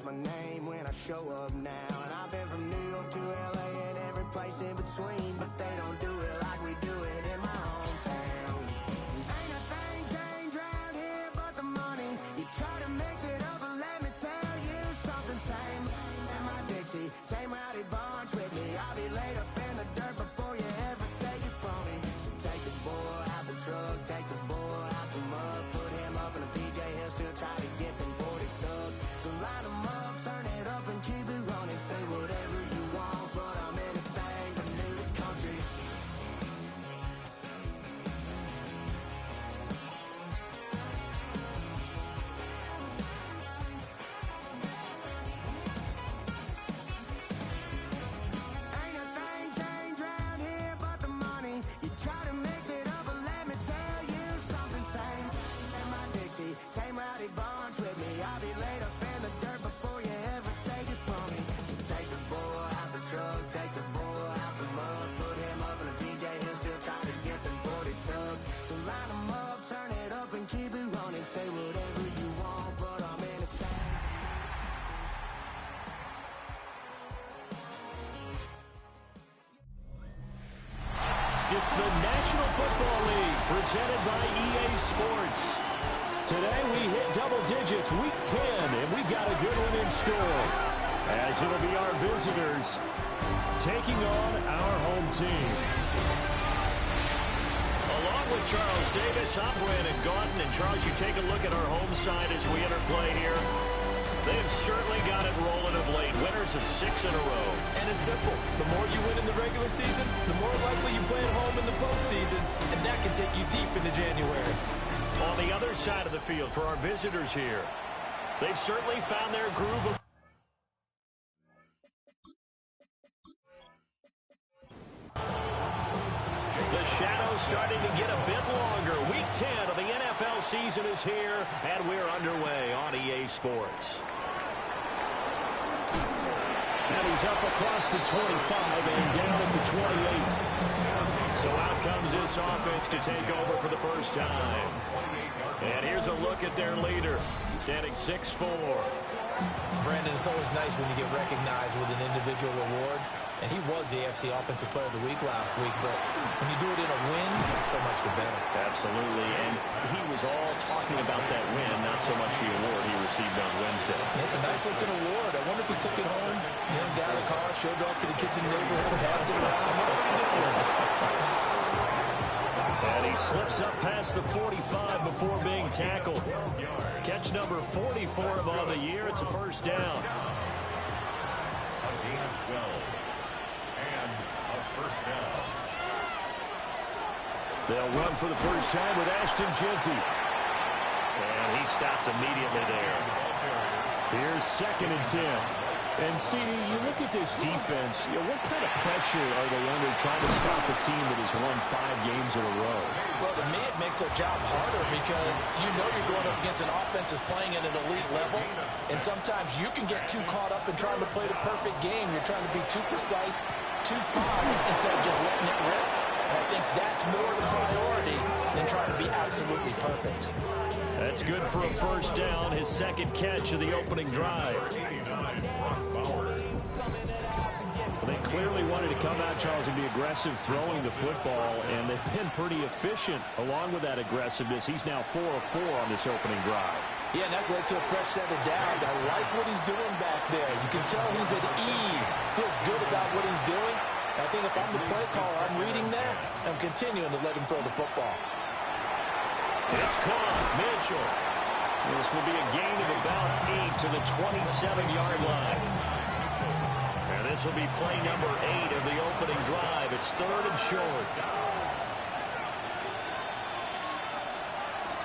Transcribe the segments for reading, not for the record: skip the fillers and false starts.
my name when I show up now. And I've been from New York to LA and every place in between, but they don't do it like we do it in my hometown. Ain't a thing changed around here but the money. You try to mix it up, but let me tell you something. Same in my Dixie, same rowdy bunch with me. I'll be laid up in the dirt before you ever take it from me. So take the boy out the truck, take the boy out the mud, put him up in a PJ, he'll still try to get them 40 stuck. So line them up, turn it up and keep it running. Say whatever you want, but I'm anything but new to country. Ain't a thing changed around here but the money. You try to mix it up, but let me tell you something. Same in my Dixie, same rowdy bunch with me. I'll be laid up in the dirt before you ever take it from me. So take the boy out the truck, take the boy out the mud, put him up in a PJ, he'll still try to get them 40 stuck. So line them up, turn it up and keep it running. Say whatever you want, but I'm anything. It's the National Football League presented by EA Sports. Today we hit double digits, week 10, and we've got a good one in store, as it'll be our visitors taking on our home team. Along with Charles Davis, I'm Brandon Gaudin, and Charles, you take a look at our home side as we enter play here. They've certainly got it rolling of late. Winners of 6 in a row. And it's simple. The more you win in the regular season, the more likely you play at home in the postseason, and that can take you deep into January. On the other side of the field for our visitors here, they've certainly found their groove. The shadow's starting to get a bit longer. Week 10 of the NFL season is here, and we're underway on EA Sports. And he's up across the 25 and down at the 28. So out comes this offense to take over for the first time. And here's a look at their leader, standing 6'4". Brandon, it's always nice when you get recognized with an individual award. And he was the AFC Offensive Player of the Week last week, but when you do it in a win, so much the better. Absolutely, and he was all talking about that win, not so much the award he received on Wednesday. It's a nice-looking award. I wonder if he took it home, got in the car, showed it off to the kids in the neighborhood, passed it around. And he slips up past the 45 before being tackled. Catch number 44 of on the year. It's a first down. They'll run for the first time with Ashton Jeanty. And he stopped immediately there. Here's 2nd and 10. And see, you look at this defense, what kind of pressure are they under trying to stop a team that has won 5 games in a row? Well, to me, it makes their job harder because you know you're going up against an offense that's playing at an elite level, and sometimes you can get too caught up in trying to play the perfect game. You're trying to be too precise, too fine, instead of just letting it rip. And I think that's more the priority than trying to be absolutely perfect. That's good for a first down, his 2nd catch of the opening drive. They clearly wanted to come out, Charles, and be aggressive throwing the football, and they've been pretty efficient along with that aggressiveness. He's now 4 of 4 on this opening drive. Yeah, and that's led to a fresh set of downs. I like what he's doing back there. You can tell he's at ease, feels good about what he's doing. I think if I'm the play caller, I'm reading that, I'm continuing to let him throw the football. It's caught. Mitchell. This will be a gain of about 8 to the 27-yard line. And this will be play number 8 of the opening drive. It's 3rd and short.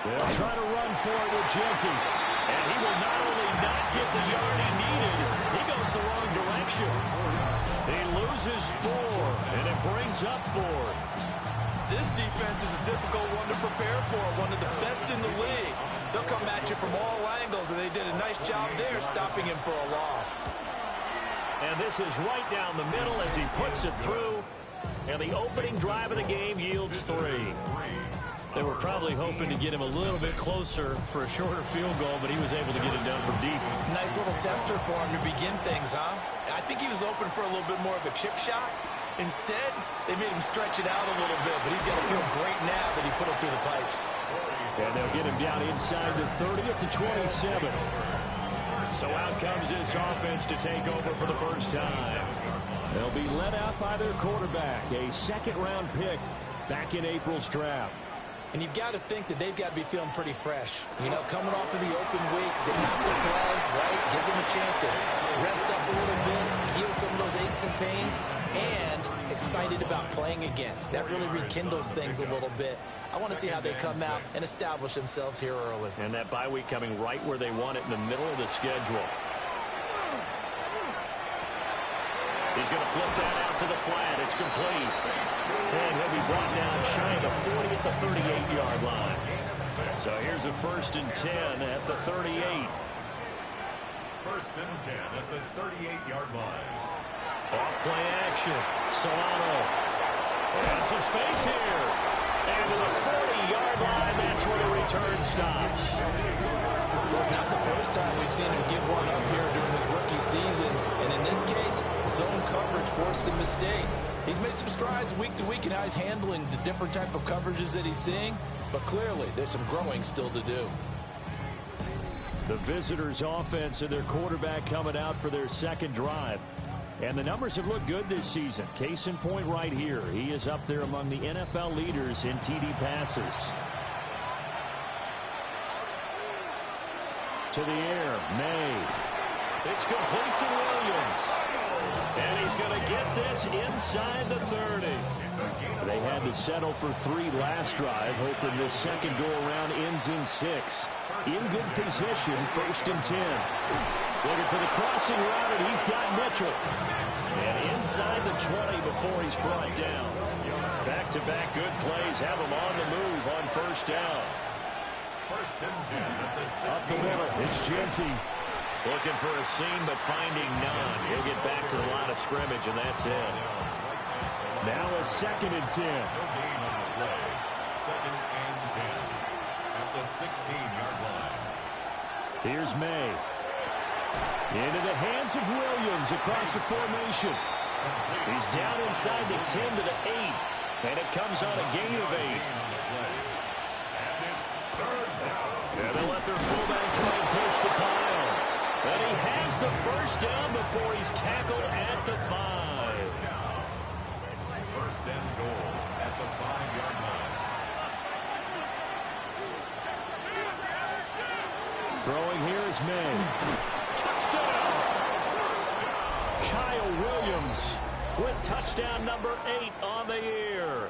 They'll try to run for it with Jeanty. And he will not only not get the yard he needed, he goes the wrong direction. He loses 4, and it brings up 4. This defense is a difficult one to prepare for, one of the best in the league. They'll come at you from all angles, and they did a nice job there stopping him for a loss. And this is right down the middle as he puts it through. And the opening drive of the game yields 3. They were probably hoping to get him a little bit closer for a shorter field goal, but he was able to get it done from deep. Nice little tester for him to begin things, huh? I think he was open for a little bit more of a chip shot. Instead, they made him stretch it out a little bit, but he's going to feel great now that he put it through the pipes. And they'll get him down inside the 30 at the 27. So out comes this offense to take over for the first time. They'll be led out by their quarterback, a second-round pick back in April's draft. And you've got to think that they've got to be feeling pretty fresh. You know, coming off of the open week, didn't have to play, right? Gives them a chance to rest up a little bit, heal some of those aches and pains, and excited about playing again. That really rekindles things a little bit. I want to see how they come out and establish themselves here early. And that bye week coming right where they want it in the middle of the schedule. He's going to flip that out to the flat. It's complete. And he'll be brought down shy of the 40 at the 38-yard line. So here's a 1st and 10 at the 38. 1st and 10 at the 38-yard line. Off play action. Solano. And some space here. And to the 40-yard line, that's where the return stops. Well, it's not the first time we've seen him give one up here during his rookie season. And in this case, zone coverage forced the mistake. He's made some strides week to week in how he's handling the different type of coverages that he's seeing. But clearly, there's some growing still to do. The visitors' offense and their quarterback coming out for their second drive. And the numbers have looked good this season. Case in point right here. He is up there among the NFL leaders in TD passes. To the air, May. It's complete to Williams. And he's going to get this inside the 30. They had to settle for 3 last drive, hoping this second go-around ends in 6. In good position, 1st and 10. Looking for the crossing route, and he's got Mitchell. And inside the 20 before he's brought down. Back-to-back good plays have him on the move on 1st down. 1st and 10 at the 60. Up the middle, it's Genty. Looking for a seam, but finding none. He'll get back to the line of scrimmage, and that's it. Now a 2nd and 10. No gain on the play. 2nd and 10 at the 16-yard line. Here's May. Into the hands of Williams across the formation. He's down inside the 10 to the 8. And it comes on a gain of 8. And it's 3rd down. And they'll let their fullback try and push the pile. And he has the 1st down before he's tackled at the 5. 1st and goal at the 5-yard line. Throwing here is May. Touchdown! Kyle Williams with touchdown number 8 on the year.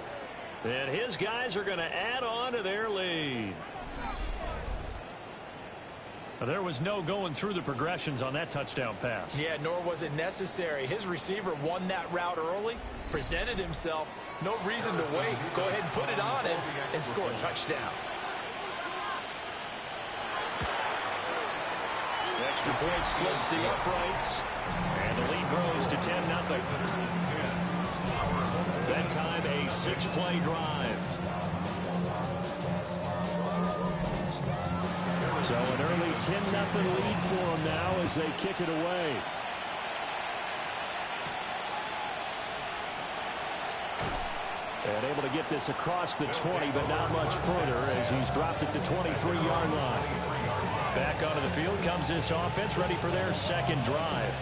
And his guys are going to add on to their lead. There was no going through the progressions on that touchdown pass. Yeah, nor was it necessary. His receiver won that route early, presented himself. No reason to wait. Go ahead and put it on him and score a touchdown. Extra point splits the uprights. And the lead grows to 10-0. That time a 6-play drive. So an early 10-0 lead for them now as they kick it away. And able to get this across the 20, but not much further as he's dropped it to 23-yard line. Back onto the field comes this offense, ready for their second drive.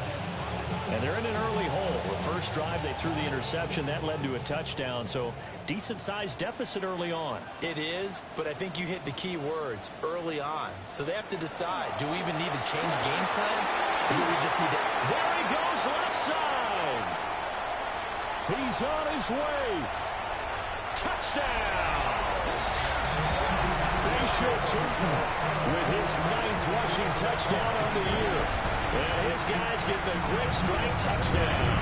And they're in an early hole. The first drive, they threw the interception. That led to a touchdown, so decent-sized deficit early on. It is, but I think you hit the key words, early on. So they have to decide, do we even need to change game plan? Or do we just need to... There he goes, left side. He's on his way. Touchdown. With his 9th rushing touchdown on the year. And his guys get the quick strike touchdown.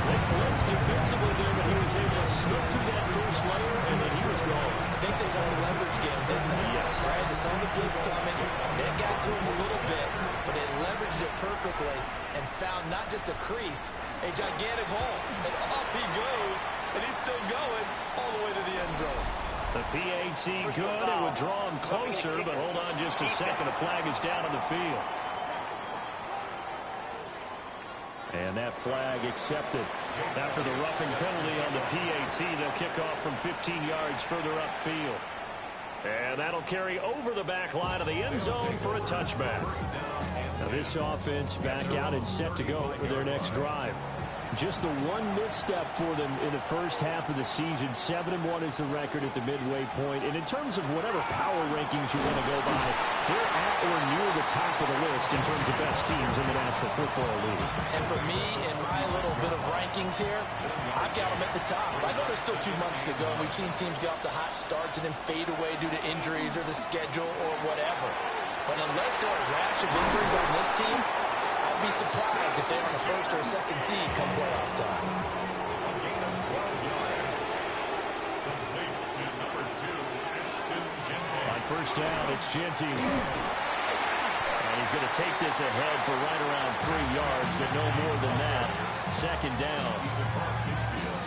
They blitzed defensively there, but he was able to slip through that first layer, and then he was gone. I think they won the leverage game, didn't they? Yes. Right? They saw the blitz coming. That got to him a little bit, but they leveraged it perfectly and found not just a crease, a gigantic hole. And off he goes, and he's still going all the way to the end zone. The PAT good. It would draw him closer, but hold on just a second. A flag is down on the field. And that flag accepted. After the roughing penalty on the PAT, they'll kick off from 15 yards further upfield. And that'll carry over the back line of the end zone for a touchback. Now this offense back out and set to go for their next drive. Just the one misstep for them in the first half of the season. 7-1 is the record at the midway point. And in terms of whatever power rankings you want to go by, they're at or near the top of the list in terms of best teams in the National Football League. And for me, in my little bit of rankings here, I've got them at the top. I know there's still 2 months to go. We've seen teams get off to hot starts and then fade away due to injuries or the schedule or whatever. But unless there are a rash of injuries on this team, I'd be surprised if they're on the first or second seed come playoff time. On first down, it's Genty. And he's going to take this ahead for right around 3 yards, but no more than that. Second down.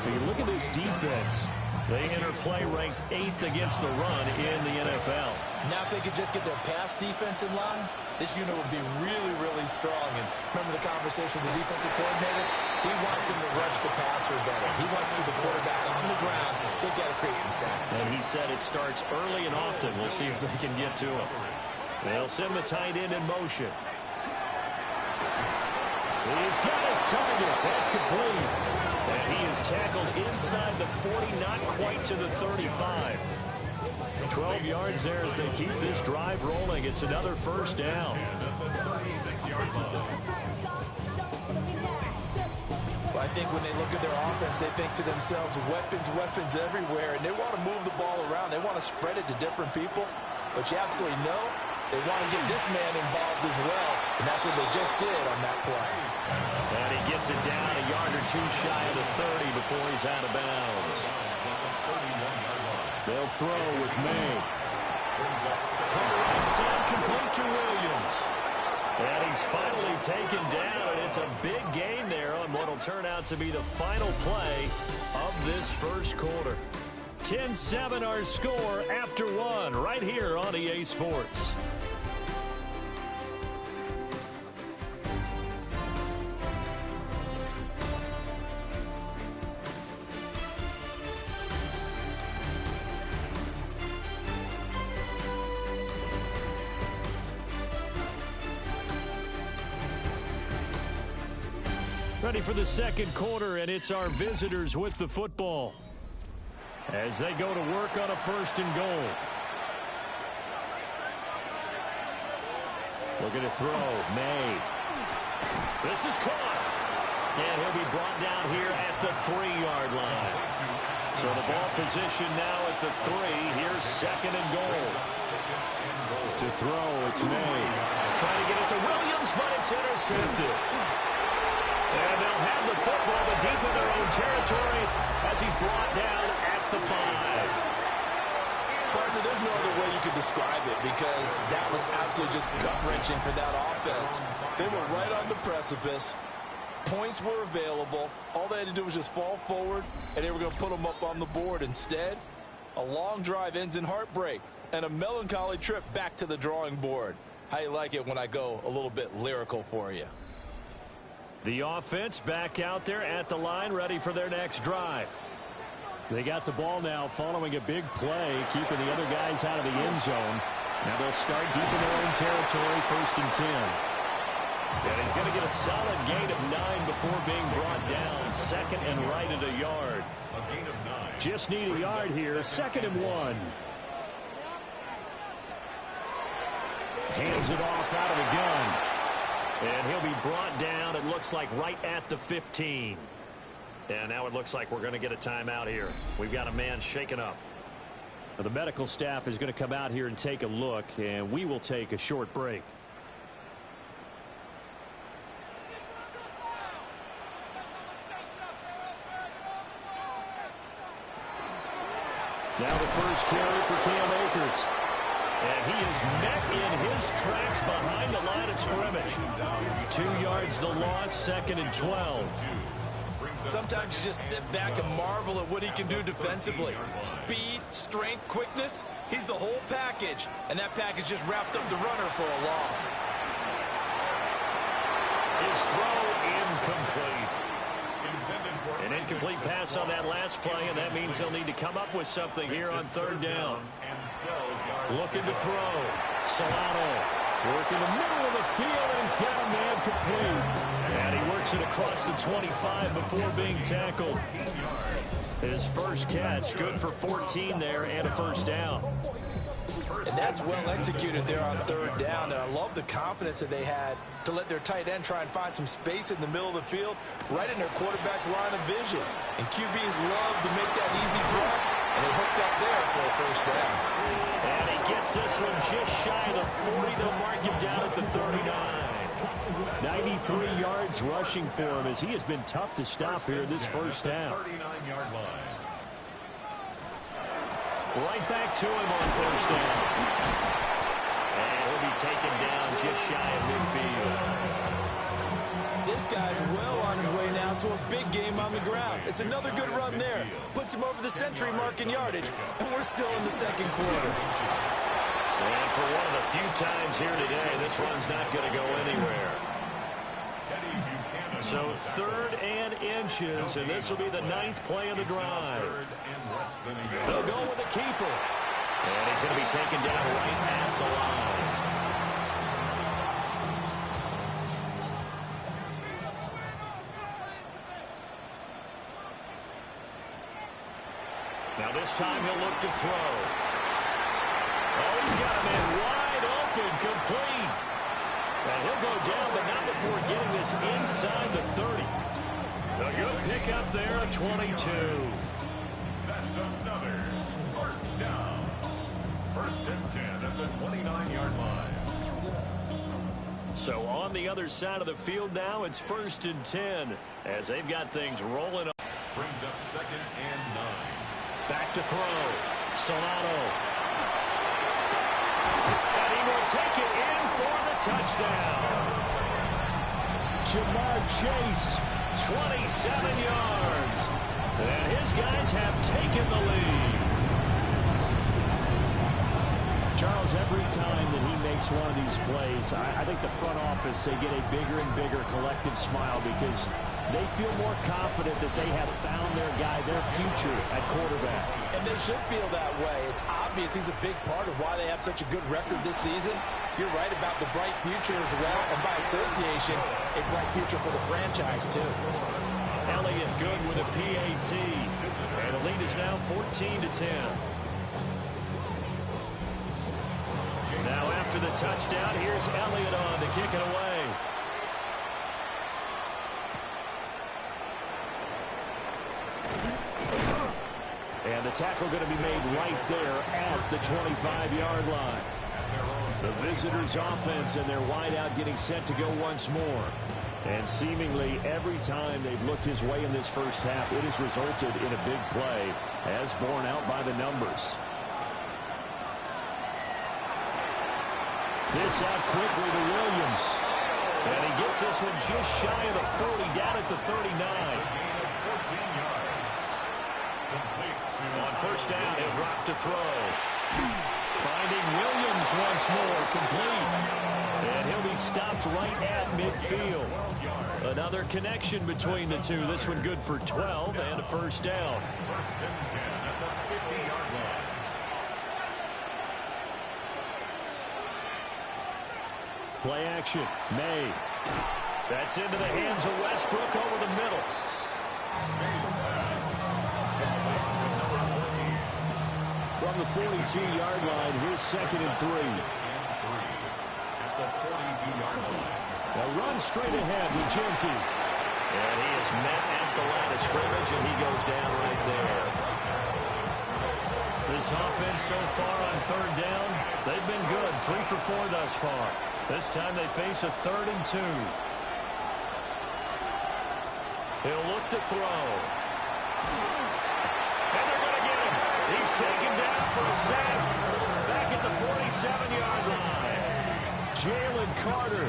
When you look at this defense, they enter play ranked 8th against the run in the NFL. Now if they could just get their pass defense in line, this unit would be really, really strong. And remember the conversation with the defensive coordinator? He wants them to rush the passer better. He wants to see the quarterback on the ground. They've got to create some sacks. And he said it starts early and often. We'll see if they can get to him. They'll send the tight end in motion. He's got his target. That's complete. And he is tackled inside the 40, not quite to the 35. 12 yards there as they keep this drive rolling. It's another first down. Well, I think when they look at their offense, they think to themselves, weapons everywhere, and they want to move the ball around. They want to spread it to different people. But you absolutely know they want to get this man involved as well, and that's what they just did on that play. And he gets it down a yard or two shy of the 30 before he's out of bounds. They'll throw with May. From the right side, complete to Williams. And he's finally taken down, and it's a big gain there on what will turn out to be the final play of this first quarter. 10-7 our score after 1 right here on EA Sports. Ready for the second quarter, and it's our visitors with the football as they go to work on a 1st and goal. Looking to throw. May. This is caught. And he'll be brought down here at the 3-yard line. So the ball position now at the 3. Here's 2nd and goal. To throw, it's May. Trying to get it to Williams, but it's intercepted. And they'll have the football, but deep in their own territory as he's brought down at the 5. Partner, there's no other way you could describe it because that was absolutely just gut-wrenching for that offense. They were right on the precipice. Points were available. All they had to do was just fall forward, and they were going to put them up on the board. Instead, a long drive ends in heartbreak and a melancholy trip back to the drawing board. How you like it when I go a little bit lyrical for you? The offense back out there at the line, ready for their next drive. They got the ball now following a big play, keeping the other guys out of the end zone. Now they'll start deep in their own territory, 1st and 10. And he's going to get a solid gain of 9 before being brought down. 2nd and right at a yard. A gain of 9. Just need a yard here, 2nd and 1. Hands it off out of the gun. And he'll be brought down, it looks like, right at the 15. And now it looks like we're going to get a timeout here. We've got a man shaken up. Now, the medical staff is going to come out here and take a look, and we will take a short break. Now the first carry for Cam Akers. And he is met in his tracks behind the line of scrimmage. 2 yards the loss, 2nd and 12. Sometimes you just sit back and marvel at what he can do defensively. Speed, strength, quickness, he's the whole package. And that package just wrapped up the runner for a loss. His throw incomplete. An incomplete pass on that last play, and that means they'll need to come up with something here on third down. Looking to throw. Solano working the middle of the field, and he's got a man complete. And he works it across the 25 before being tackled. His first catch, good for 14 there and a first down. And that's well executed there on third down. And I love the confidence that they had to let their tight end try and find some space in the middle of the field, right in their quarterback's line of vision. And QBs love to make that easy throw, and they hooked up there for a first down. And he gets this one just shy of the 40. They'll mark him down at the 39. 93 yards rushing for him as he has been tough to stop here in this first half. 39-yard line. Right back to him on first down. And he'll be taken down just shy of midfield. This guy's well on his way now to a big game on the ground. It's another good run there. Puts him over the century mark in yardage, and we're still in the second quarter. And for one of the few times here today, this run's not going to go anywhere. So third and inches, and this will be the 9th play of the drive. They'll go with the keeper. And he's going to be taken down right at the line. Now this time he'll look to throw. Oh, he's got a man wide open, complete. And he'll go down, but not before getting this inside the 30. A good pickup there at 22. That's another first down. First and 10 at the 29-yard line. So on the other side of the field now, it's first and 10 as they've got things rolling up. Brings up second and 9. Back to throw. Solano. And he will take it in for the touchdown. Jamar Chase, 27 yards. And his guys have taken the lead. Charles, every time that he makes one of these plays, I think the front office, they get a bigger and bigger collective smile because they feel more confident that they have found their guy, their future at quarterback. And they should feel that way. It's obvious he's a big part of why they have such a good record this season. You're right about the bright future as well, and by association, a bright future for the franchise, too. Elliott good with a PAT. And the lead is now 14-10. Now after the touchdown, here's Elliott on to kick it away. And the tackle going to be made right there at the 25-yard line. The visitors' offense and their wideout getting set to go once more. And seemingly every time they've looked his way in this first half, it has resulted in a big play, as borne out by the numbers. This out quickly to Williams. And he gets this one just shy of the 40, down at the 39. On first down, he'll drop to throw. Finding Williams once more, complete. And he'll be stopped right at midfield. Another connection between the two. This one good for 12 and a first down. First and 10 at the 50-yard line. Play action, May. That's into the hands of Westbrook over the middle. May's pass. From the 42-yard line, here's second and 3. At the 42-yard line. A run straight ahead with Genty. And he is met at the line of scrimmage, and he goes down right there. This offense so far on third down, they've been good. 3 for 4 thus far. This time they face a 3rd and 2. He'll look to throw. And they're going to get him. He's taken down for a sack. Back at the 47-yard line. Jalen Carter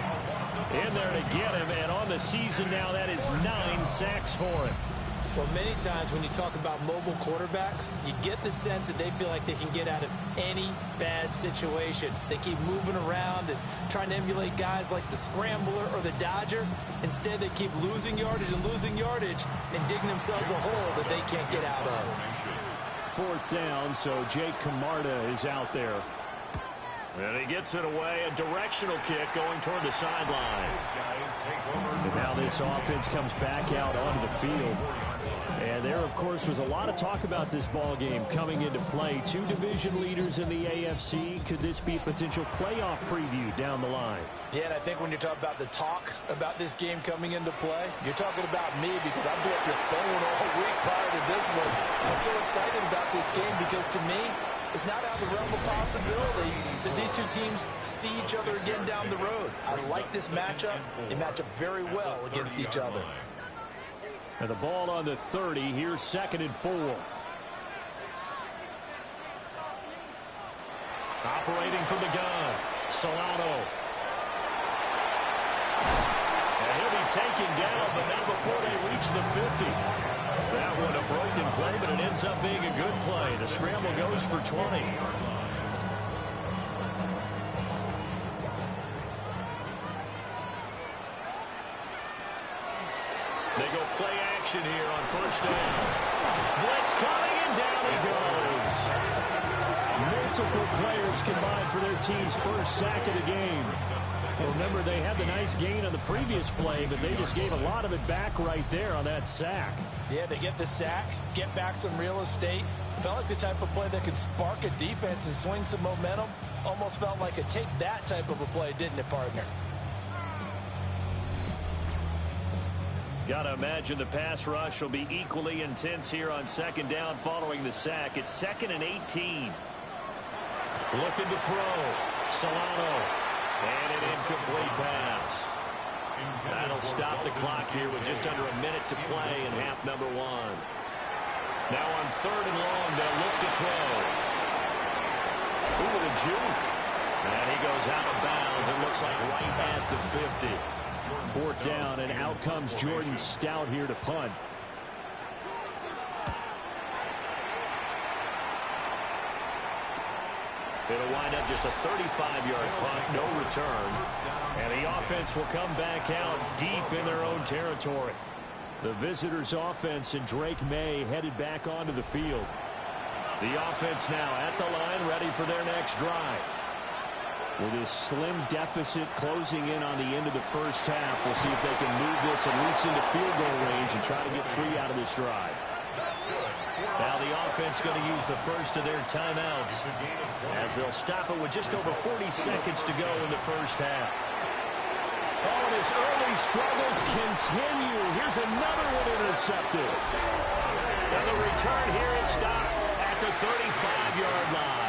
in there to get him. And on the season now, that is 9 sacks for him. Well, many times when you talk about mobile quarterbacks, you get the sense that they feel like they can get out of any bad situation. They keep moving around and trying to emulate guys like the Scrambler or the Dodger. Instead, they keep losing yardage and digging themselves a hole that they can't get out of. 4th down, so Jake Camarda is out there. And he gets it away, a directional kick going toward the sideline. And now this offense comes back out onto the field. And there, of course, was a lot of talk about this ball game coming into play. 2 division leaders in the AFC. Could this be a potential playoff preview down the line? Yeah, and I think when you talk about the talk about this game coming into play, you're talking about me because I blew up your phone all week prior to this one. I'm so excited about this game because to me, it's not out of the realm of possibility that these two teams see each other again down the road. I like this matchup. They match up very well against each other. And the ball on the 30. Here's 2nd and 4. Operating from the gun, Solano. And he'll be taken down, but not before they reach the 50. That one a broken play, but it ends up being a good play. The scramble goes for 20. They go play action here on 1st down. Blitz coming, and down he goes. Multiple players combined for their team's first sack of the game. Remember, they had the nice gain on the previous play, but they just gave a lot of it back right there on that sack. Yeah, they get the sack, get back some real estate. Felt like the type of play that could spark a defense and swing some momentum. Almost felt like a take that type of a play, didn't it, partner? Got to imagine the pass rush will be equally intense here on 2nd down following the sack. It's 2nd and 18. Looking to throw. Solano. And an incomplete pass. That'll stop the clock here with just under a minute to play in half number 1. Now on 3rd and long, they'll look to throw. Ooh, with a juke. And he goes out of bounds. It looks like right at the 50. 4th down, and out comes Jordan Stout here to punt. It'll wind up just a 35-yard punt, no return. And the offense will come back out deep in their own territory. The visitors' offense and Drake May headed back onto the field. The offense now at the line, ready for their next drive. With this slim deficit closing in on the end of the first half, we'll see if they can move this at least into field goal range and try to get 3 out of this drive. Now the offense going to use the first of their timeouts as they'll stop it with just over 40 seconds to go in the first half. Oh, and his early struggles continue. Here's another one intercepted. And the return here is stopped at the 35-yard line.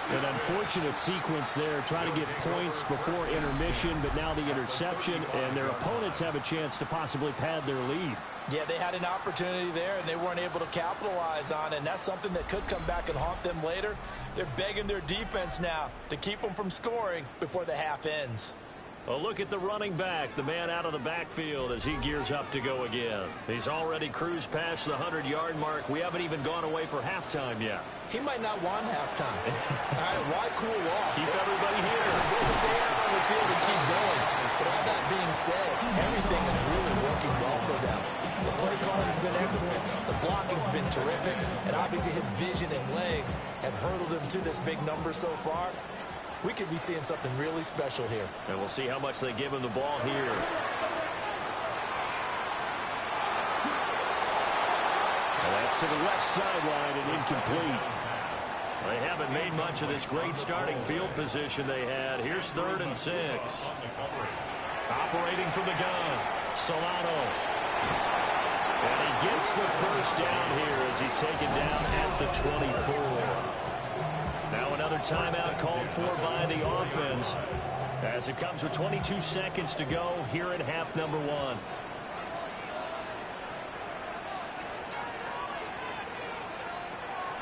An unfortunate sequence there, trying to get points before intermission, but now the interception, and their opponents have a chance to possibly pad their lead. Yeah, they had an opportunity there, and they weren't able to capitalize on it, and that's something that could come back and haunt them later. They're begging their defense now to keep them from scoring before the half ends. A look at the running back, the man out of the backfield as he gears up to go again. He's already cruised past the 100-yard mark. We haven't even gone away for halftime yet. He might not want halftime. All right, why cool off? Keep everybody here. Let's stay out on the field and keep going. But all that being said, everything is really working well for them. The play calling's been excellent. The blocking's been terrific. And obviously his vision and legs have hurdled him to this big number so far. We could be seeing something really special here. And we'll see how much they give him the ball here. And that's to the left sideline and incomplete. They haven't made much of this great starting field position they had. Here's 3rd and 6. Operating from the gun, Solano. And he gets the first down here as he's taken down at the 24. Now another timeout called for by the offense as it comes with 22 seconds to go here in half number 1.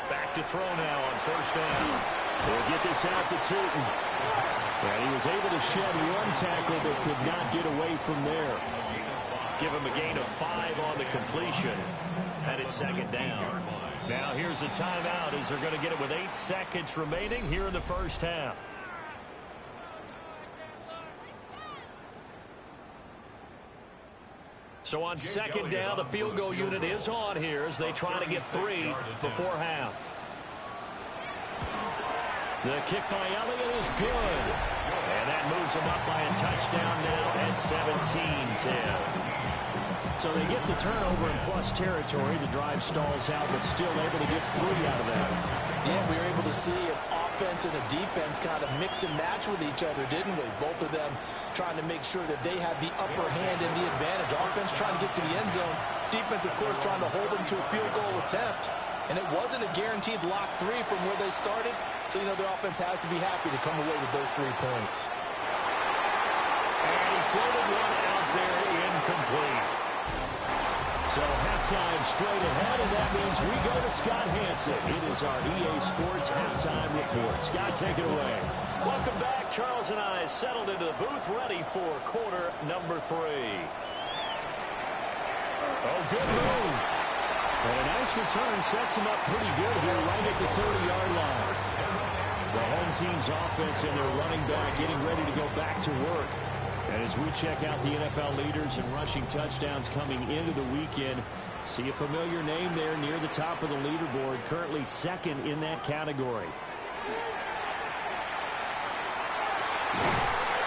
Back to throw now on 1st down. They'll get this out to Tootin. And he was able to shed one tackle but could not get away from there. Give him a gain of 5 on the completion. And it's second down. Now here's a timeout as they're going to get it with 8 seconds remaining here in the first half. So on second down, the field goal unit is on here as they try to get 3 before half. The kick by Elliott is good. And that moves them up by a touchdown now at 17-10. So they get the turnover in plus territory. The drive stalls out, but still able to get 3 out of that. Yeah, we were able to see an offense and a defense kind of mix and match with each other, didn't we? Both of them trying to make sure that they have the upper hand and the advantage. Offense trying to get to the end zone. Defense, of course, trying to hold them to a field goal attempt. And it wasn't a guaranteed lock 3 from where they started. So, you know, the offense has to be happy to come away with those 3 points. And he floated one out there incomplete. So halftime straight ahead, and that means we go to Scott Hansen. It is our EA Sports halftime report. Scott, take it away. Welcome back. Charles and I settled into the booth, ready for quarter number 3. Oh, good move. And a nice return sets him up pretty good here, right at the 30-yard line. The home team's offense and their running back getting ready to go back to work. And as we check out the NFL leaders in rushing touchdowns coming into the weekend, see a familiar name there near the top of the leaderboard, currently second in that category.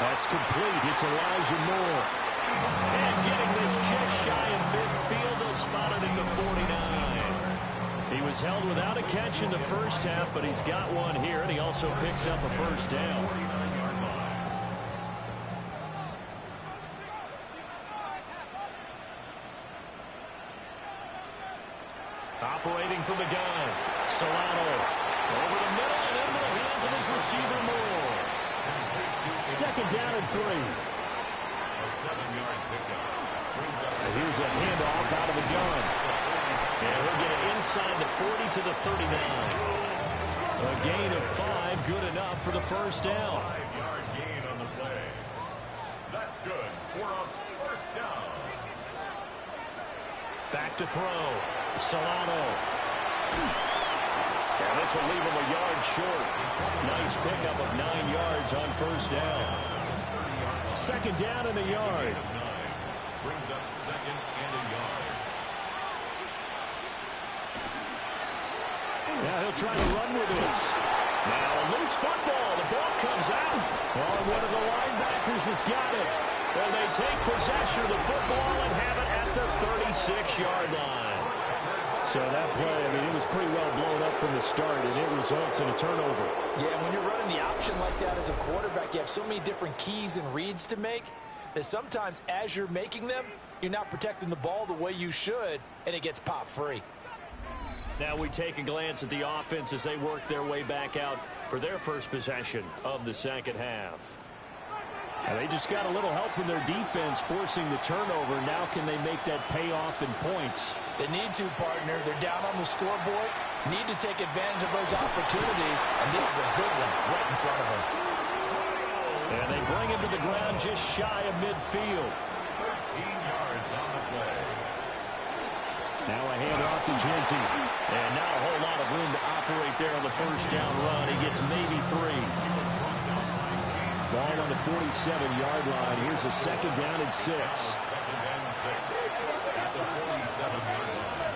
That's complete. It's Elijah Moore. And getting this just shy of midfield, they'll spot it at the 49. He was held without a catch in the first half, but he's got one here, and he also picks up a first down. Operating from the gun, Solano over the middle and into the hands of his receiver Moore. Second down and 3. A 7-yard pickup. And here's a handoff out of the gun. And he'll get it inside the 40 to the 39. A gain of 5, good enough for the first down. 5-yard gain on the play. That's good for a first down. Back to throw. Solano. And this will leave him a yard short. Nice pickup of 9 yards on first down. Second down in the yard. Brings up second and a yard. Now he'll try to run with this. Now a loose football. The ball comes out. Oh, one of the linebackers has got it. And they take possession of the football and have it at the 36-yard line. So that play, I mean, it was pretty well blown up from the start, and it results in a turnover. Yeah, when you're running the option like that as a quarterback, you have so many different keys and reads to make that sometimes as you're making them, you're not protecting the ball the way you should, and it gets popped free. Now we take a glance at the offense as they work their way back out for their first possession of the second half. And they just got a little help from their defense forcing the turnover. Now can they make that pay off in points? They need to, partner. They're down on the scoreboard. Need to take advantage of those opportunities, and this is a good one right in front of them. And they bring him to the ground just shy of midfield. 13 yards on the play. Now a handoff to Genty. And not a whole lot of room to operate there on the first down run. He gets maybe 3. Ball on the 47-yard line. Here's a second down and 6. Second and 6 at the 47-yard line.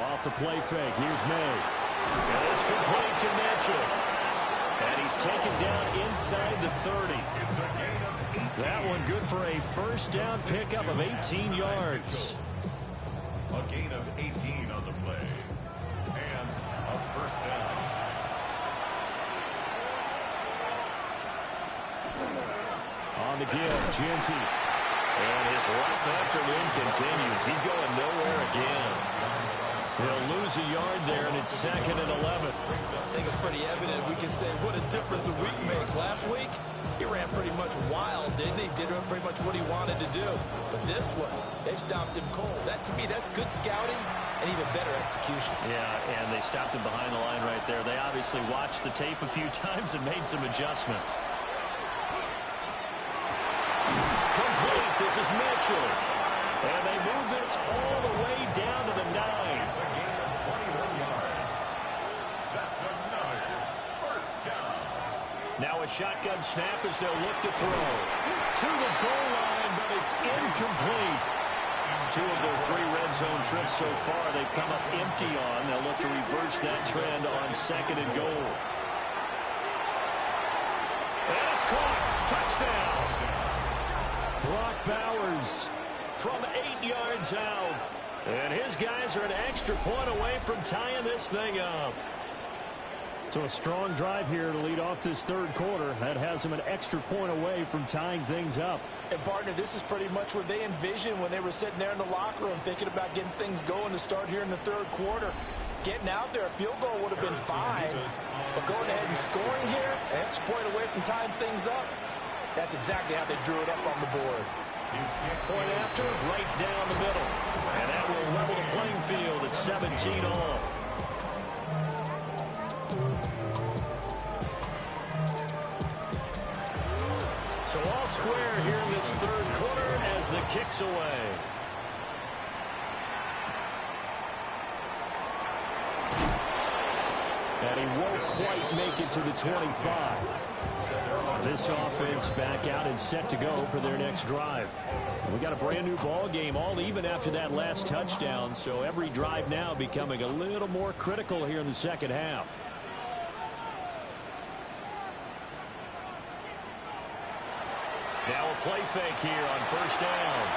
Off the play fake. Here's May. And it's complete to Mitchell. And he's taken down inside the 30. It's a gain of 18. That one good for a first down pickup of 18 yards. A gain of 18 on the play. And a first down. On the give, Genty. And his rough afternoon continues. He's going nowhere again. He'll lose a yard there, and it's second and 11. I think it's pretty evident. We can say what a difference a week makes. Last week, he ran pretty much wild, didn't he? Did pretty much what he wanted to do. But this one, they stopped him cold. That, to me, that's good scouting and even better execution. Yeah, and they stopped him behind the line right there. They obviously watched the tape a few times and made some adjustments. This is Mitchell. And they move this all the way down to the 9. It's a gain of 21 yards. That's another first down. Now a shotgun snap as they'll look to throw. To the goal line, but it's incomplete. 2 of their 3 red zone trips so far they've come up empty on. They'll look to reverse that trend on 2nd and goal. And it's caught. Touchdown. Brock Bowers from 8 yards out. And his guys are an extra point away from tying this thing up. So a strong drive here to lead off this third quarter. That has them an extra point away from tying things up. And, partner, this is pretty much what they envisioned when they were sitting there in the locker room thinking about getting things going to start here in the third quarter. Getting out there, a field goal would have been fine. But going ahead and scoring here, an extra point away from tying things up, that's exactly how they drew it up on the board. Point after, right down the middle. And that will level the playing field at 17 all. So all square here in this third quarter as the kick's away. And he won't quite make it to the 25. This offense back out and set to go for their next drive. We got a brand new ball game, all even after that last touchdown, so every drive now becoming a little more critical here in the second half. Now a play fake here on first down.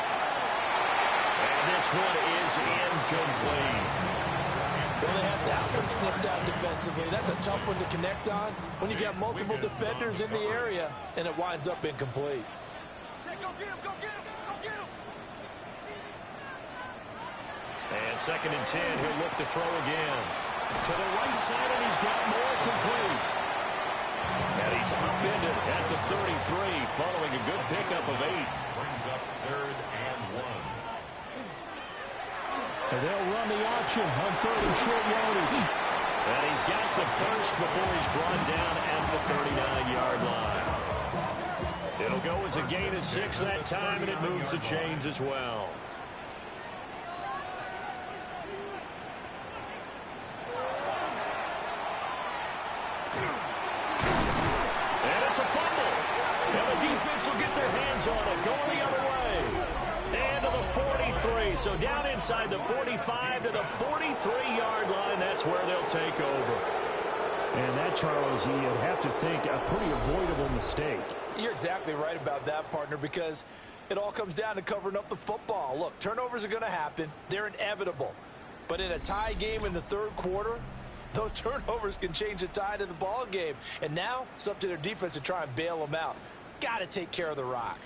And this one is incomplete. Well, they have that one snipped out defensively. That's a tough one to connect on when you got multiple defenders in the area, and it winds up incomplete. And 2nd and 10, he'll look to throw again. To the right side, and he's got more complete. And he's upended at the 33, following a good pickup of 8. Brings up 3rd and 1. And they'll run the option on 3rd and short yardage. And he's got the first before he's brought down at the 39-yard line. It'll go as a gain of 6 that time, and it moves the chains as well. And it's a fumble. And the defense will get their hands on it, going the other way. And to the 43. So down inside the 45 to the 43-yard line. That's where they'll take over. And that, Charles, you'd have to think a pretty avoidable mistake. You're exactly right about that, partner, because it all comes down to covering up the football. Look, turnovers are going to happen. They're inevitable. But in a tie game in the third quarter, those turnovers can change the tide of the ball game. And now it's up to their defense to try and bail them out. Got to take care of the rock.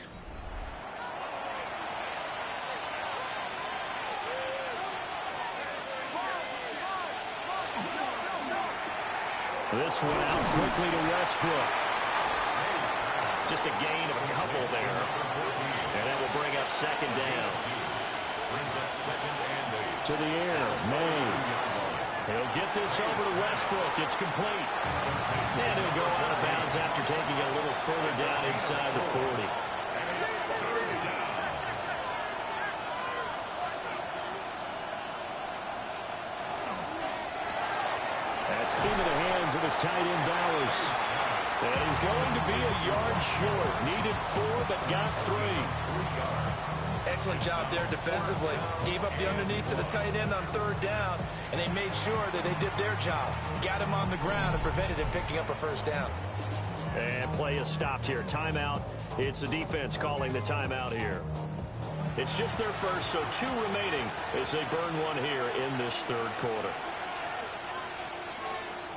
This one out quickly to Westbrook. Just a gain of a couple there. And that will bring up 2nd down. Brings up 2nd and 8. To the air, May. He'll get this over to Westbrook. It's complete. And he'll go out of bounds after taking it a little further down inside the 40. That's into the hands of his tight end, Bowers. And he's going to be a yard short. Needed 4, but got 3. Excellent job there defensively. Gave up the underneath to the tight end on 3rd down, and they made sure that they did their job. Got him on the ground and prevented him picking up a 1st down. And play is stopped here. Timeout. It's the defense calling the timeout here. It's just their first, so 2 remaining as they burn one here in this third quarter.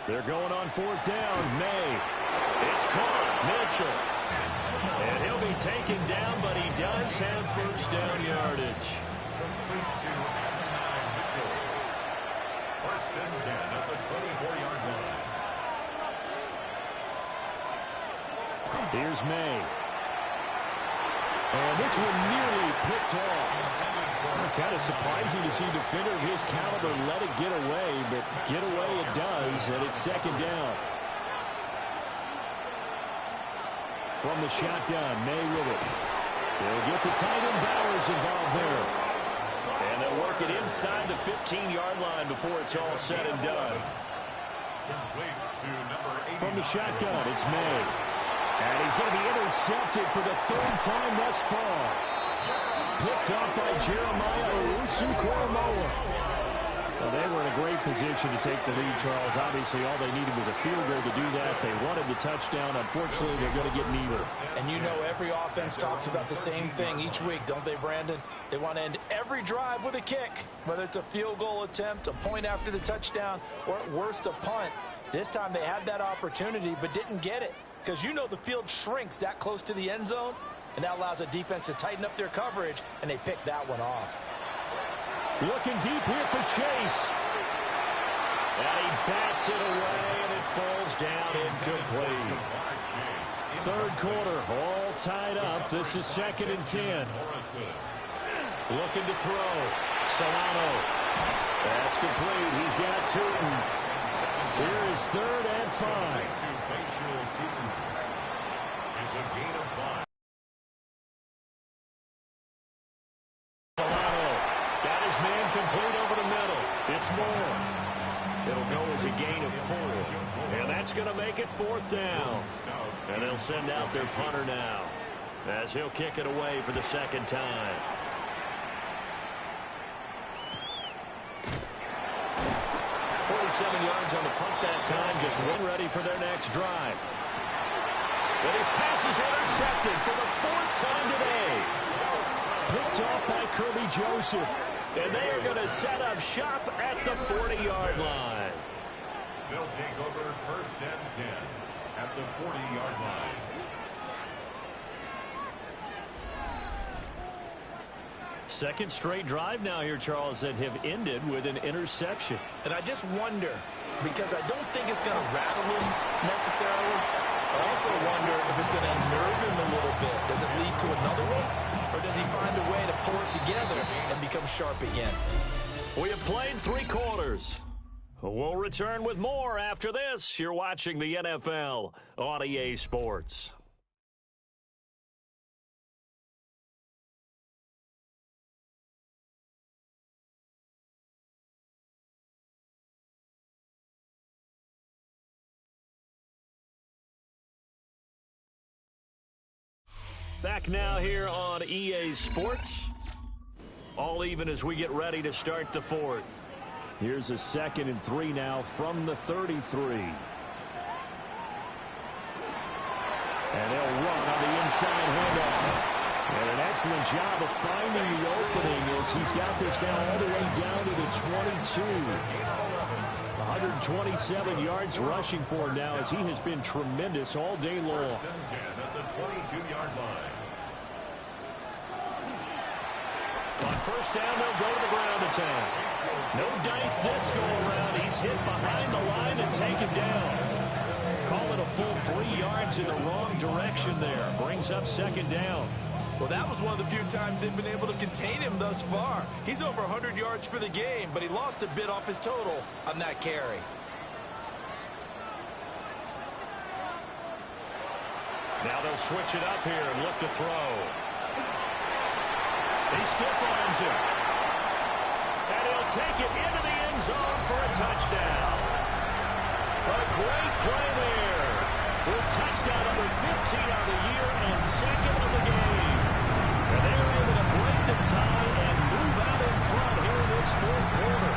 They're going on 4th down. May. It's caught. Mitchell. And he'll be taken down, but he does have 1st down yardage. Complete to Mitchell. 1st and 10 at the 24-yard line. Here's May. And this one nearly picked off. Kind of surprising to see a defender of his caliber let it get away, but get away it does, and it's 2nd down. From the shotgun, May with it. They'll get the tight end Bowers involved there. And they'll work it inside the 15-yard line before it's all said and done. From the shotgun, it's May. And he's going to be intercepted for the third time thus far. Picked off by Jeremiah Owusu-Koramoah. Well, they were in a great position to take the lead, Charles. Obviously, all they needed was a field goal to do that. They wanted the touchdown. Unfortunately, they're going to get neither. And you know every offense talks about the same thing each week, don't they, Brandon? They want to end every drive with a kick, whether it's a field goal attempt, a point after the touchdown, or at worst, a punt. This time they had that opportunity but didn't get it because you know the field shrinks that close to the end zone, and that allows a defense to tighten up their coverage, and they picked that one off. Looking deep here for Chase. And he bats it away, and it falls down incomplete. Third quarter, all tied up. This is 2nd and 10. Looking to throw. Solano. That's complete. He's got Tootin. Here is 3rd and 5. It's a gain of 5. Man complete over the middle. It's Moore. It'll go as a gain of 4. And that's going to make it 4th down. And they'll send out their punter now as he'll kick it away for the second time. Yards on the punt that time, just one ready for their next drive. But his pass is intercepted for the 4th time today. Picked off by Kirby Joseph. And they are going to set up shop at the 40-yard line. They'll take over 1st and 10 at the 40-yard line. Second straight drive now here, Charles, that have ended with an interception. And I just wonder, because I don't think it's going to rattle him necessarily. I also wonder if it's going to unnerve him a little bit. Does it lead to another one? Or does he find a way to pull it together and become sharp again? We have played 3 quarters. We'll return with more after this. You're watching the NFL on EA Sports. Back now here on EA Sports. All even as we get ready to start the 4th. Here's a 2nd and 3 now from the 33. And they'll run on the inside handoff. And an excellent job of finding the opening as he's got this now all the way down to the 22. 127 yards rushing for him now as he has been tremendous all day long. 1st and 10 at the 22-yard line. On 1st down, they'll go to the ground attack. No dice this go-around. He's hit behind the line and taken down. Call it a full 3 yards in the wrong direction there. Brings up 2nd down. Well, that was one of the few times they've been able to contain him thus far. He's over 100 yards for the game, but he lost a bit off his total on that carry. Now they'll switch it up here and look to throw. He stiff arms it. And he'll take it into the end zone for a touchdown. A great play there. With touchdown number 15 on the year and 2nd of the game. And they are able to break the tie and move out in front here in this 4th quarter.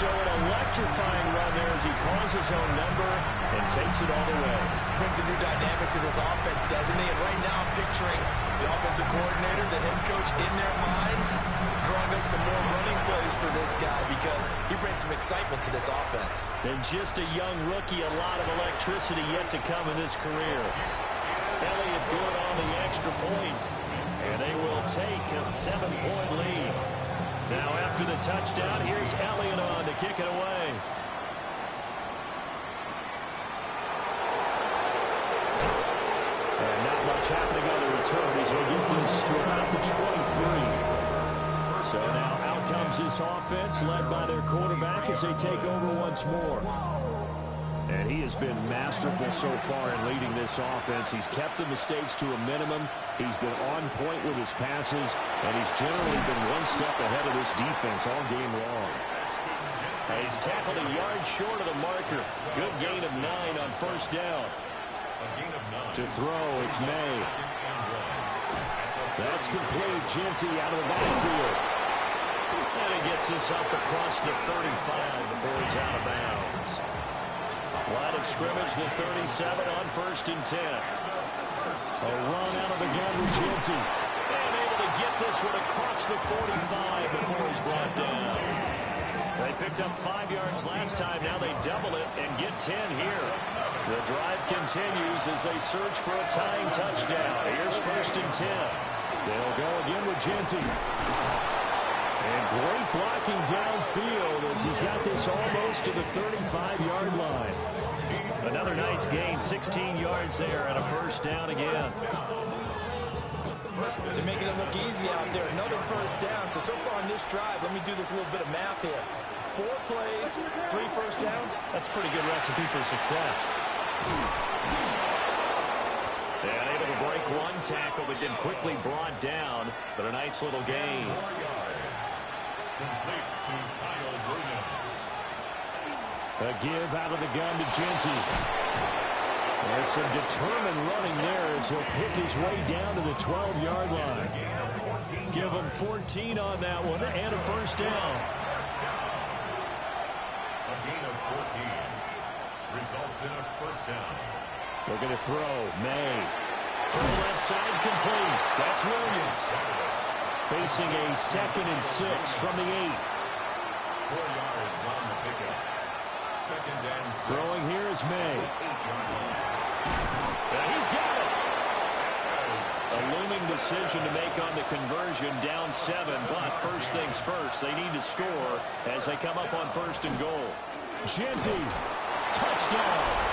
So an electrifying run there as he calls his own number and takes it all the way. Brings a new dynamic to this offense, doesn't he? And right now I'm picturing the offensive coordinator, the head coach in their minds, drawing up some more running plays for this guy because he brings some excitement to this offense. And just a young rookie, a lot of electricity yet to come in his career. Elliott good on the extra point, and they will take a 7-point lead. Now after the touchdown, here's Elliott on to kick it away. And not much happening on the return as they get this to about the 23. So now out comes this offense led by their quarterback as they take over once more. And he has been masterful so far in leading this offense. He's kept the mistakes to a minimum. He's been on point with his passes, and he's generally been one step ahead of this defense all game long. He's tackled a yard short of the marker. Good gain of 9 on first down. To throw, it's May. That's complete. Genty out of the backfield. And he gets this up across the 35 before he's out of bounds. Line of scrimmage, the 37 on 1st and 10. A run out of the gun with Genty. And able to get this one across the 45 before he's brought down. They picked up 5 yards last time. Now they double it and get 10 here. The drive continues as they search for a tying touchdown. Here's 1st and 10. They'll go again with Genty. And great blocking downfield as he's got this almost to the 35-yard line. Another nice gain, 16 yards there and a first down again. They're making it look easy out there. Another first down. So far on this drive, let me do this little bit of math here. 4 plays, 3 first downs. That's a pretty good recipe for success. And able to break one tackle, but then quickly brought down. But a nice little gain. A give out of the gun to Genty. And some determined running there as he'll pick his way down to the 12-yard line. Give him 14 on that one and a first down. A gain of 14 results in a first down. Looking to throw. May. From the left side, complete. That's Williams. Facing a 2nd and 6 from the 8. 4 yards on the pickup. 2nd and 6. Throwing here is May. 8-yard line. And he's got it. A looming decision to make on the conversion, down 7. But first things first, they need to score as they come up on 1st and goal. Genty. Touchdown.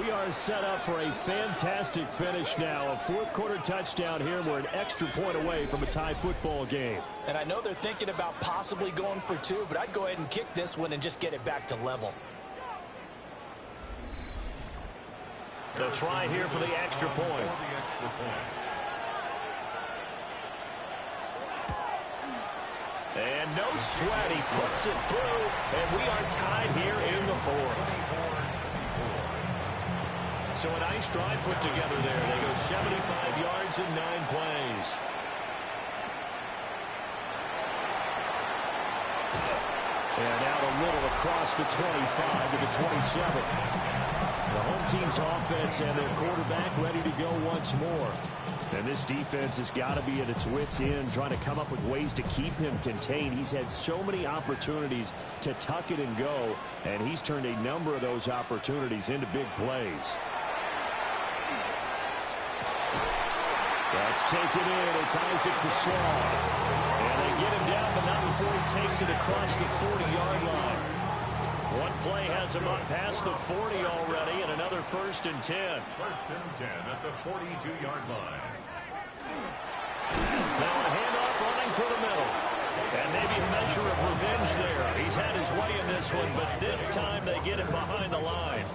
We are set up for a fantastic finish now. A 4th quarter touchdown here. We're an extra point away from a tie football game. And I know they're thinking about possibly going for 2, but I'd go ahead and kick this one and just get it back to level. The try here for the extra point. And no sweat. He puts it through, and we are tied here in the 4th. So a nice drive put together there. They go 75 yards in 9 plays. And out a little across the 25 to the 27. The home team's offense and their quarterback ready to go once more. And this defense has got to be at its wits' end, trying to come up with ways to keep him contained. He's had so many opportunities to tuck it and go, and he's turned a number of those opportunities into big plays. That's taken in. It's Isaac to Slaw. And they get him down, but not before he takes it across the 40-yard line. One play has him up past the 40 already, and another 1st and 10. 1st and 10 at the 42-yard line. Now a handoff running through the middle. And maybe a measure of revenge there. He's had his way in this one, but this time they get him behind the line.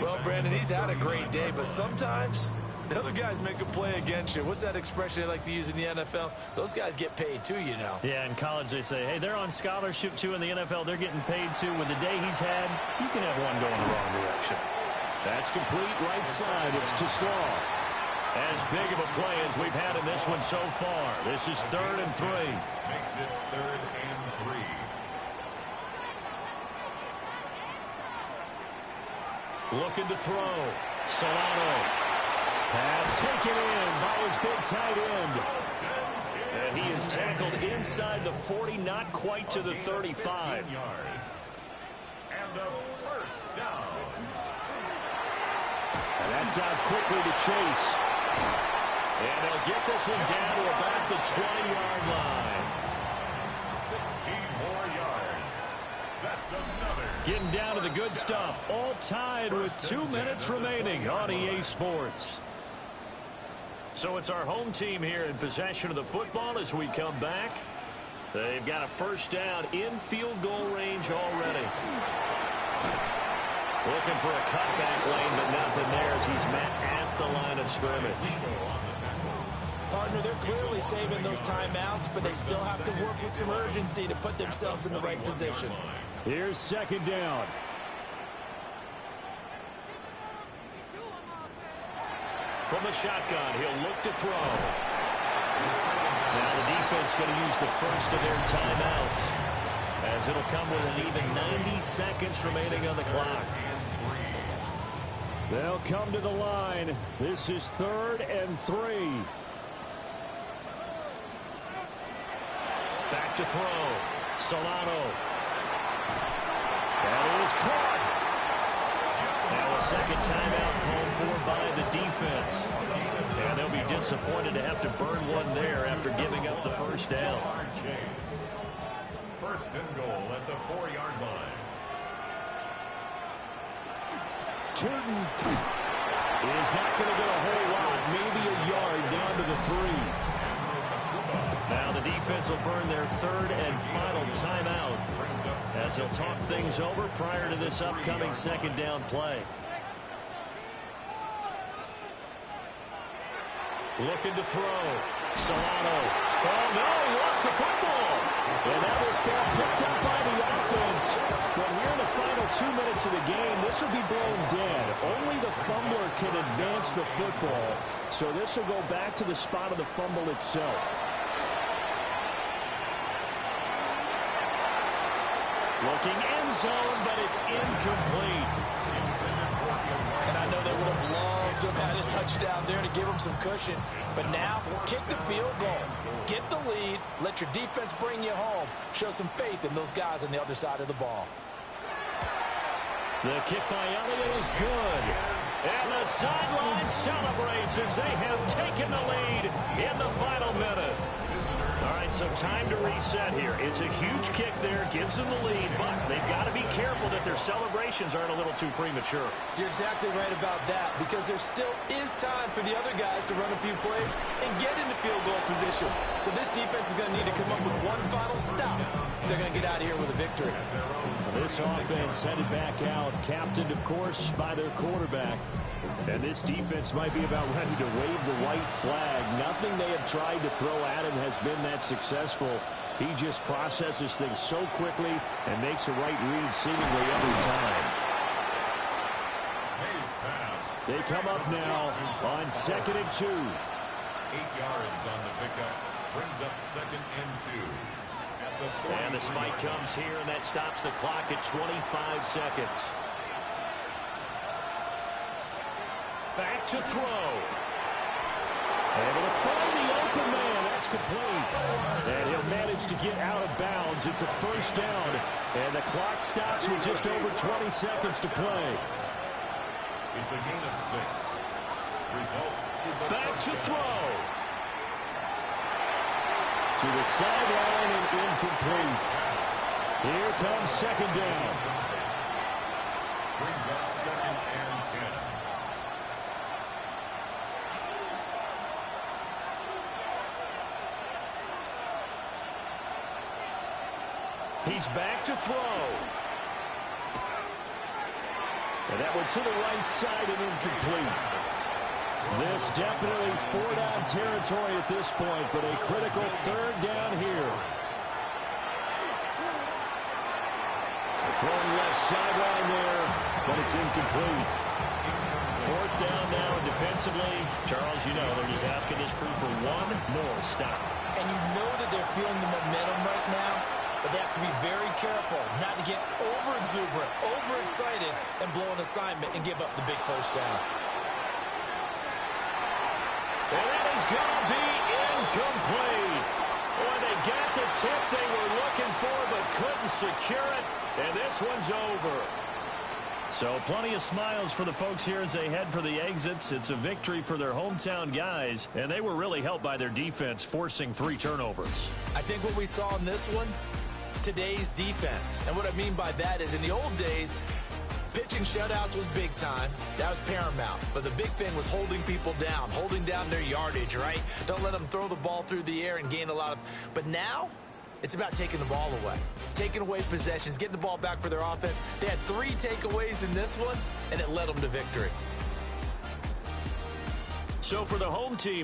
Well, Brandon, he's had a great day, but sometimes the other guys make a play against you. What's that expression they like to use in the NFL? Those guys get paid too, you know. Yeah, in college they say, hey, they're on scholarship too. In the NFL, they're getting paid too. With the day he's had, you can have one going the wrong direction. That's complete right side. It's to Slaw. As big of a play as we've had in this one so far. This is 3rd and 3. Makes it 3rd and 3. Looking to throw. Solano. Pass taken in by his big tight end. And he is tackled inside the 40, not quite to the 35. 15 yards. And a first down. And that's out quickly to Chase. And they'll get this one down to about the 20-yard line. 16 more yards. That's another. Getting down to the good stuff. All tied with 2 minutes remaining on EA Sports. So it's our home team here in possession of the football as we come back. They've got a first down in field goal range already. Looking for a cutback lane, but nothing there as he's met at the line of scrimmage. Partner, they're clearly saving those timeouts, but they still have to work with some urgency to put themselves in the right position. Here's second down. From the shotgun, he'll look to throw. Now the defense going to use the first of their timeouts, as it'll come with an even 90 seconds remaining on the clock. They'll come to the line. This is 3rd and 3. Back to throw. Solano. That is caught. Now a second timeout called for by the defense. And they'll be disappointed to have to burn one there after giving up the first down. First and goal at the 4-yard line. Turton is not going to get a whole lot, maybe a yard down to the 3. Now the defense will burn their 3rd and final timeout as they'll talk things over prior to this upcoming second down play. Looking to throw. Solano. Oh, no, he lost the football. And that was ball picked up by the offense. But here in the final 2 minutes of the game, this will be blown dead. Only the fumbler can advance the football. So this will go back to the spot of the fumble itself. Looking end zone, but it's incomplete. And I know they would have loved to have had a touchdown there to give them some cushion. But now, kick the field goal. Get the lead. Let your defense bring you home. Show some faith in those guys on the other side of the ball. The kick by Elliott is good. And the sideline celebrates as they have taken the lead in the final minute. All right, so time to reset here. It's a huge kick there, gives them the lead, but they've got to be careful that their celebrations aren't a little too premature. You're exactly right about that, because there still is time for the other guys to run a few plays and get into field goal position. So this defense is going to need to come up with one final stop if they're going to get out of here with a victory. This offense headed back out, captained, of course, by their quarterback. And this defense might be about ready to wave the white flag. Nothing they have tried to throw at him has been that successful. He just processes things so quickly and makes a right read seemingly every time. They come up now on 2nd and 2. 8 yards on the pickup. Brings up 2nd and 2. And the spike comes here, and that stops the clock at 25 seconds. Back to throw. Able to find the open man. That's complete. And he'll manage to get out of bounds. It's a first down. And the clock stops with just over 20 seconds to play. It's a gain of 6. Result is a back to throw. To the sideline and incomplete. Here comes second down. Brings up 2nd and 10. He's back to throw. And that one to the right side and incomplete. This definitely 4-down territory at this point, but a critical 3rd down here. Throwing left sideline there, but it's incomplete. 4th down now, and defensively, Charles, you know, they're just asking this crew for one more stop. And you know that they're feeling the momentum right now, but they have to be very careful not to get over-exuberant, overexcited, and blow an assignment and give up the big first down. And that is going to be incomplete. Boy, they got the tip they were looking for, but couldn't secure it, and this one's over. So plenty of smiles for the folks here as they head for the exits. It's a victory for their hometown guys, and they were really helped by their defense, forcing 3 turnovers. I think what we saw in this one, today's defense. And what I mean by that is in the old days, pitching shutouts was big time. That was paramount. But the big thing was holding people down, holding down their yardage, right? Don't let them throw the ball through the air and gain a lot of... But now, It's about taking the ball away, taking away possessions, getting the ball back for their offense. They had 3 takeaways in this one, and it led them to victory. So for the home team,